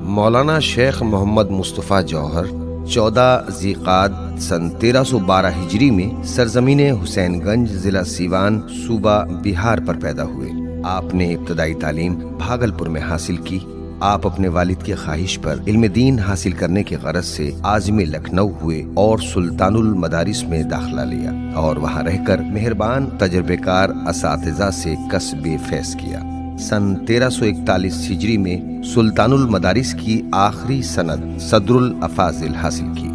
مولانا شیخ محمد مصطفیٰ جوہر 14 ذیقعد سن 1312 ہجری میں سرزمین حسین گنج ضلع سیوان صوبہ بہار پر پیدا ہوئے۔ آپ نے ابتدائی تعلیم بھاگلپور میں حاصل کی۔ آپ اپنے والد کی خواہش پر علم دین حاصل کرنے کی غرض سے عازم لکھنؤ ہوئے اور سلطان المدارس میں داخلہ لیا اور وہاں رہ کر مہربان تجربہ کار اساتذہ سے کسب فیض کیا۔ سن 1341 ہجری میں سلطان المدارس کی آخری سند صدر الافاضل حاصل کی۔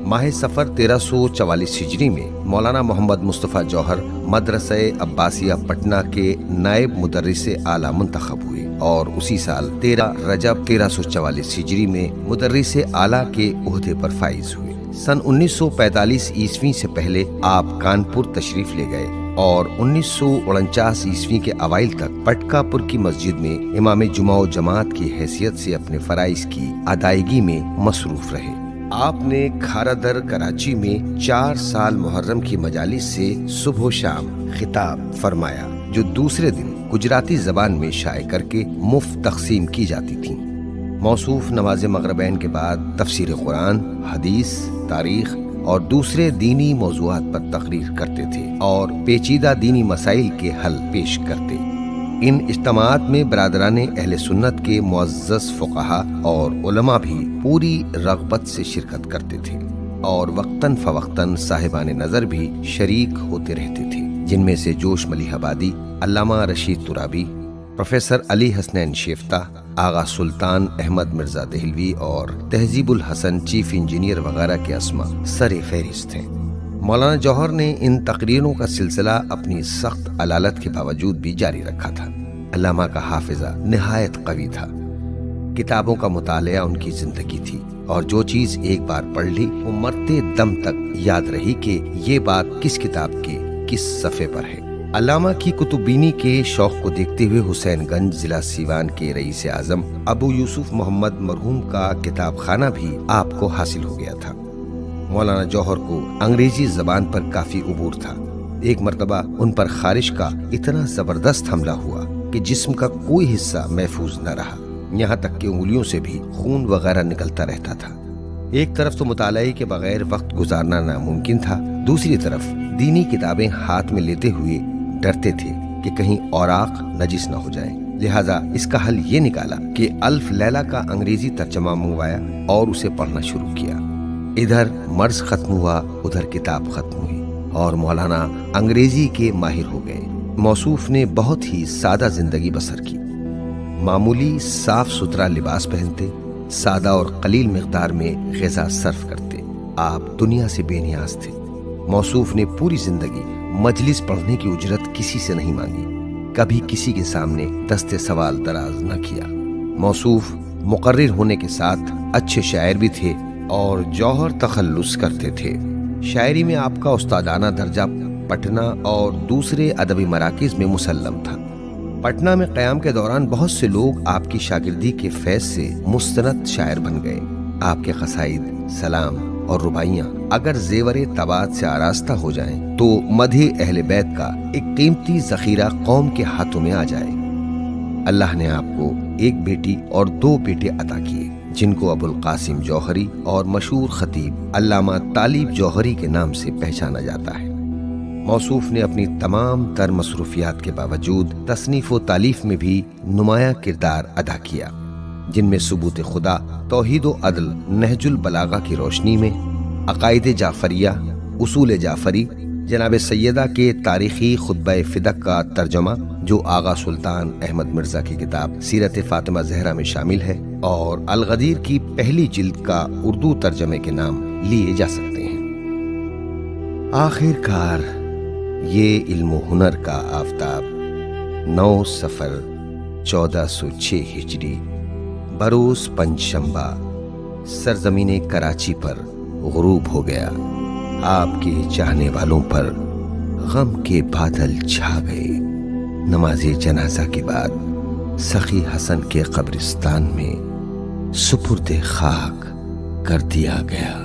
ماہ سفر 1344 ہجری میں مولانا محمد مصطفیٰ جوہر مدرسہ عباسیہ پٹنہ کے نائب مدرس اعلیٰ منتخب ہوئے اور اسی سال 13 رجب 1344 ہجری میں مدرس اعلیٰ کے عہدے پر فائز ہوئے۔ سن 1945 عیسوی سے پہلے آپ کانپور تشریف لے گئے اور 1949 عیسوی کے اوائل تک پٹکا پور کی مسجد میں امام جمعہ و جماعت کی حیثیت سے اپنے فرائض کی ادائیگی میں مصروف رہے۔ آپ نے کھارا در کراچی میں 4 سال محرم کی مجالس سے صبح و شام خطاب فرمایا، جو دوسرے دن گجراتی زبان میں شائع کر کے مفت تقسیم کی جاتی تھیں۔ موصوف نماز مغربین کے بعد تفسیر قرآن، حدیث، تاریخ اور دوسرے دینی موضوعات پر تقریر کرتے تھے اور پیچیدہ دینی مسائل کے حل پیش کرتے۔ ان اجتماعات میں برادران اہل سنت کے معزز فقہا اور علماء بھی پوری رغبت سے شرکت کرتے تھے اور وقتاً فوقتاً صاحبان نظر بھی شریک ہوتے رہتے تھے، جن میں سے جوش ملیح آبادی، علامہ رشید ترابی، پروفیسر علی حسنین شیفتہ، آغا سلطان احمد مرزا دہلوی اور تہذیب الحسن چیف انجینئر وغیرہ کے اسماء سر فہرست ہیں۔ مولانا جوہر نے ان تقریروں کا سلسلہ اپنی سخت علالت کے باوجود بھی جاری رکھا تھا۔ علامہ کا حافظہ نہایت قوی تھا۔ کتابوں کا مطالعہ ان کی زندگی تھی اور جو چیز ایک بار پڑھ لی وہ مرتے دم تک یاد رہی کہ یہ بات کس کتاب کے کس صفحے پر ہے۔ علامہ کی کتب بینی کے شوق کو دیکھتے ہوئے حسین گنج ضلع سیوان کے رئیس اعظم ابو یوسف محمد مرحوم کا کتاب خانہ بھی آپ کو حاصل ہو گیا تھا۔ مولانا جوہر کو انگریزی زبان پر کافی عبور تھا۔ ایک مرتبہ ان پر خارش کا اتنا زبردست حملہ ہوا کہ جسم کا کوئی حصہ محفوظ نہ رہا، یہاں تک کہ انگلیوں سے بھی خون وغیرہ نکلتا رہتا تھا۔ ایک طرف تو مطالعے کے بغیر وقت گزارنا ناممکن تھا، دوسری طرف دینی کتابیں ہاتھ میں لیتے ہوئے ڈرتے تھے کہ کہیں اوراق نجس نہ ہو جائیں، لہذا اس کا حل یہ نکالا کہ الف لیلہ کا انگریزی ترجمہ منگوایا اور اسے پڑھنا شروع کیا۔ ادھر مرض ختم ہوا، ادھر کتاب ختم ہوئی اور مولانا انگریزی کے ماہر ہو گئے۔ موصوف نے بہت ہی سادہ زندگی بسر کی، معمولی صاف ستھرا لباس پہنتے، سادہ اور قلیل مقدار میں غذا صرف کرتے۔ آپ دنیا سے بے نیاز تھے۔ موصوف نے پوری زندگی مجلس پڑھنے کی اجرت کسی سے نہیں مانگی، کبھی کسی کے سامنے دست سوال دراز نہ کیا۔ موصوف مقرر ہونے کے ساتھ اچھے شاعر بھی تھے اور جوہر تخلص کرتے تھے۔ شاعری میں آپ کا استادانہ درجہ پٹنہ اور دوسرے ادبی مراکز میں مسلم تھا۔ پٹنہ میں قیام کے دوران بہت سے لوگ آپ کی شاگردی کے فیض سے مستند شاعر بن گئے۔ آپ کے قصائد، سلام اور رباعیاں اگر زیور طباعت سے آراستہ ہو جائیں تو مدح اہل بیت کا ایک قیمتی ذخیرہ قوم کے ہاتھوں میں آ جائے۔ اللہ نے آپ کو ایک بیٹی اور 2 بیٹے عطا کیے، جن کو ابو القاسم جوہری اور مشہور خطیب علامہ طالب جوہری کے نام سے پہچانا جاتا ہے۔ موصوف نے اپنی تمام تر مصروفیات کے باوجود تصنیف و تالیف میں بھی نمایاں کردار ادا کیا، جن میں ثبوت خدا، توحید و عدل، نہج البلاغہ کی روشنی میں، عقائد جعفریہ، اصول جعفری، جناب سیدہ کے تاریخی خطبہ فدق کا ترجمہ جو آغا سلطان احمد مرزا کی کتاب سیرت فاطمہ زہرا میں شامل ہے، اور الغدیر کی پہلی جلد کا اردو ترجمے کے نام لیے جا سکتے ہیں۔ آخر کار یہ علم و ہنر کا آفتاب 9 سفر 1406 ہجری بروز پنج شنبہ سرزمین کراچی پر غروب ہو گیا۔ آپ کے چاہنے والوں پر غم کے بادل چھا گئے۔ نماز جنازہ کے بعد سخی حسن کے قبرستان میں سپرد خاک کر دیا گیا۔